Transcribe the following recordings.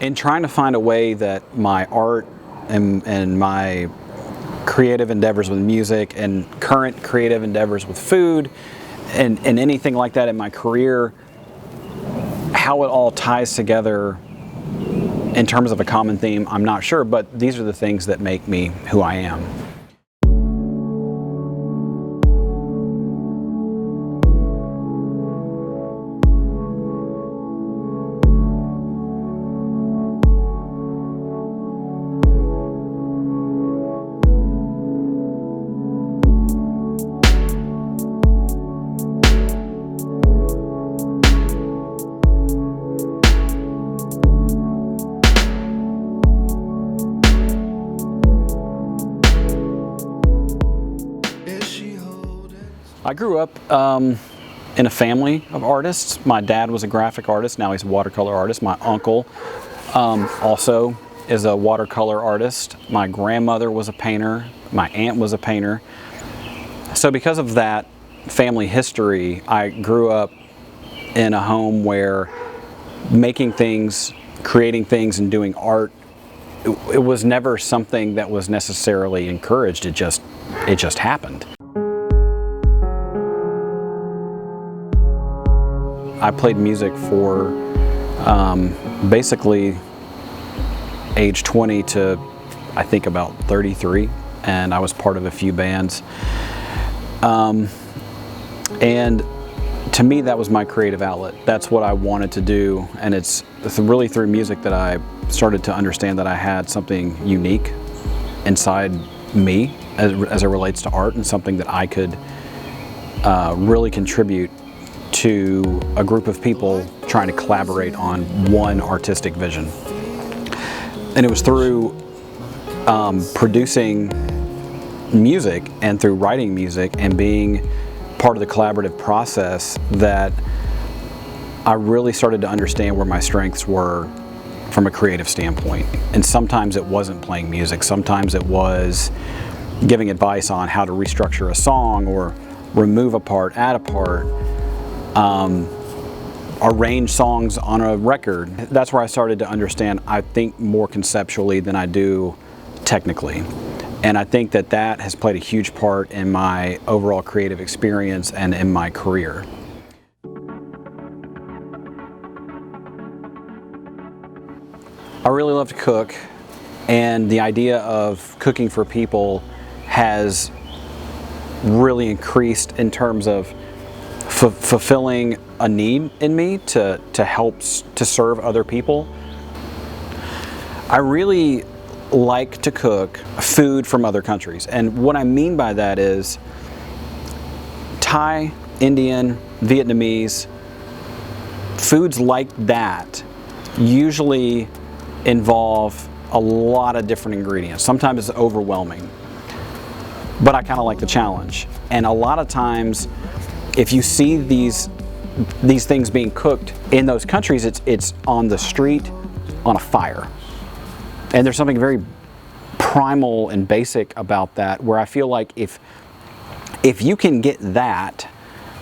In trying to find a way that my art and my creative endeavors with music and current creative endeavors with food and anything like that in my career, how it all ties together in terms of a common theme, I'm not sure, but these are the things that make me who I am. I grew up in a family of artists. My dad was a graphic artist, now he's a watercolor artist. My uncle also is a watercolor artist. My grandmother was a painter. My aunt was a painter. So because of that family history, I grew up in a home where making things, creating things, and doing art, it was never something that was necessarily encouraged. It just happened. I played music for basically age 20 to I think about 33, and I was part of a few bands. And to me, that was my creative outlet. That's what I wanted to do, and it's really through music that I started to understand that I had something unique inside me as it relates to art, and something that I could really contribute to a group of people trying to collaborate on one artistic vision. And it was through producing music and through writing music and being part of the collaborative process that I really started to understand where my strengths were from a creative standpoint. And sometimes it wasn't playing music, sometimes it was giving advice on how to restructure a song or remove a part, add a part, arrange songs on a record. That's where I started to understand, I think more conceptually than I do technically. And I think that that has played a huge part in my overall creative experience and in my career. I really love to cook, and the idea of cooking for people has really increased in terms of fulfilling a need in me to help to serve other people. I really like to cook food from other countries, and what I mean by that is Thai, Indian, Vietnamese, foods like that usually involve a lot of different ingredients. Sometimes it's overwhelming, but I kind of like the challenge. And a lot of times, if you see these things being cooked in those countries, it's on the street on a fire. And there's something very primal and basic about that, where I feel like if you can get that,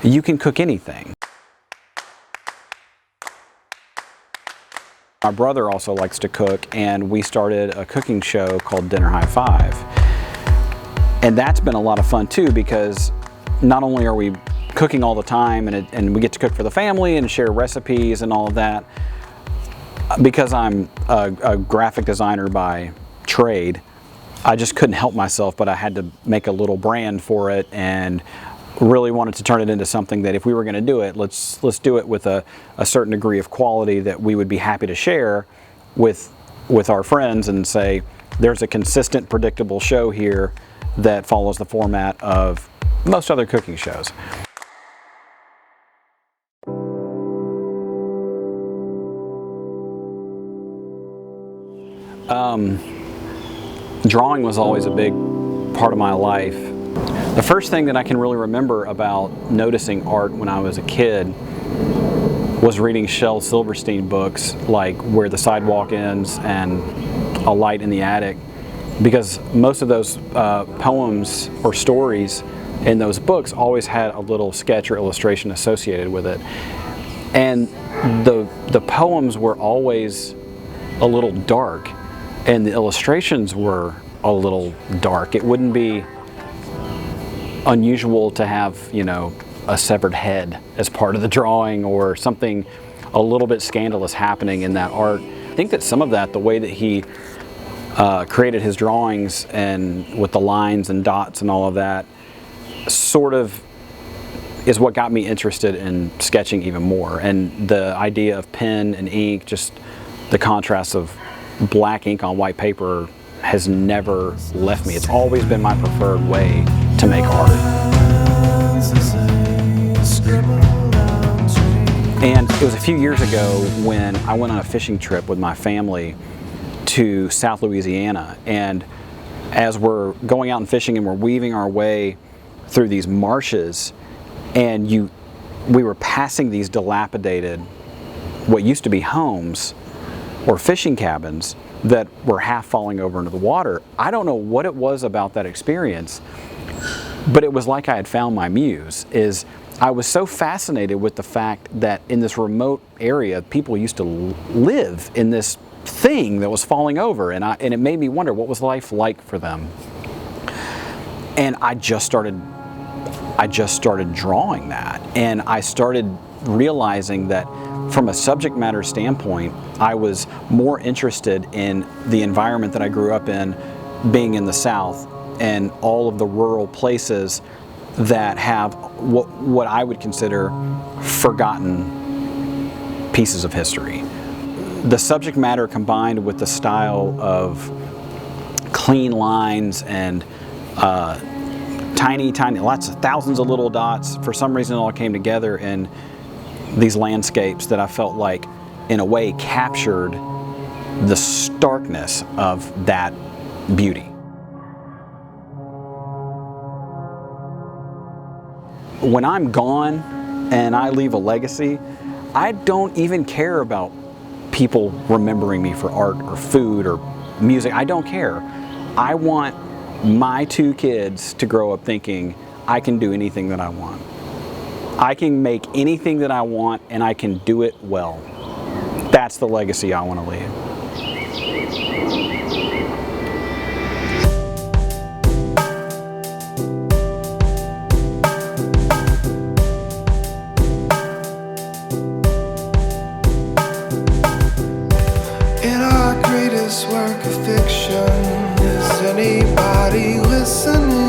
you can cook anything. My brother also likes to cook, and we started a cooking show called Dinner High Five. And that's been a lot of fun too, because not only are we cooking all the time and we get to cook for the family and share recipes and all of that, because I'm a graphic designer by trade, I just couldn't help myself, but I had to make a little brand for it and really wanted to turn it into something that if we were going to do it, let's do it with a certain degree of quality that we would be happy to share with our friends and say, there's a consistent, predictable show here that follows the format of most other cooking shows. Drawing was always a big part of my life. The first thing that I can really remember about noticing art when I was a kid was reading Shel Silverstein books like Where the Sidewalk Ends and A Light in the Attic, because most of those poems or stories in those books always had a little sketch or illustration associated with it. And the poems were always a little dark and the illustrations were a little dark. It wouldn't be unusual to have, you know, a severed head as part of the drawing or something a little bit scandalous happening in that art. I think that some of that, the way that he created his drawings and with the lines and dots and all of that, sort of is what got me interested in sketching even more. And the idea of pen and ink, just the contrast of black ink on white paper has never left me. It's always been my preferred way to make art. And it was a few years ago when I went on a fishing trip with my family to South Louisiana, and as we're going out and fishing and we're weaving our way through these marshes, and we were passing these dilapidated, what used to be homes or fishing cabins that were half falling over into the water. I don't know what it was about that experience, but it was like I had found my muse. I was so fascinated with the fact that in this remote area, people used to live in this thing that was falling over, and it made me wonder, what was life like for them? And I just started drawing that, and I started realizing that from a subject matter standpoint, I was more interested in the environment that I grew up in, being in the South, and all of the rural places that have what I would consider forgotten pieces of history. The subject matter combined with the style of clean lines and tiny, lots of thousands of little dots, for some reason it all came together in these landscapes that I felt like, in a way, captured the starkness of that beauty. When I'm gone and I leave a legacy, I don't even care about people remembering me for art or food or music. I don't care. I want my two kids to grow up thinking I can do anything that I want. I can make anything that I want, and I can do it well. That's the legacy I want to leave. In our greatest work of fiction, is anybody listening?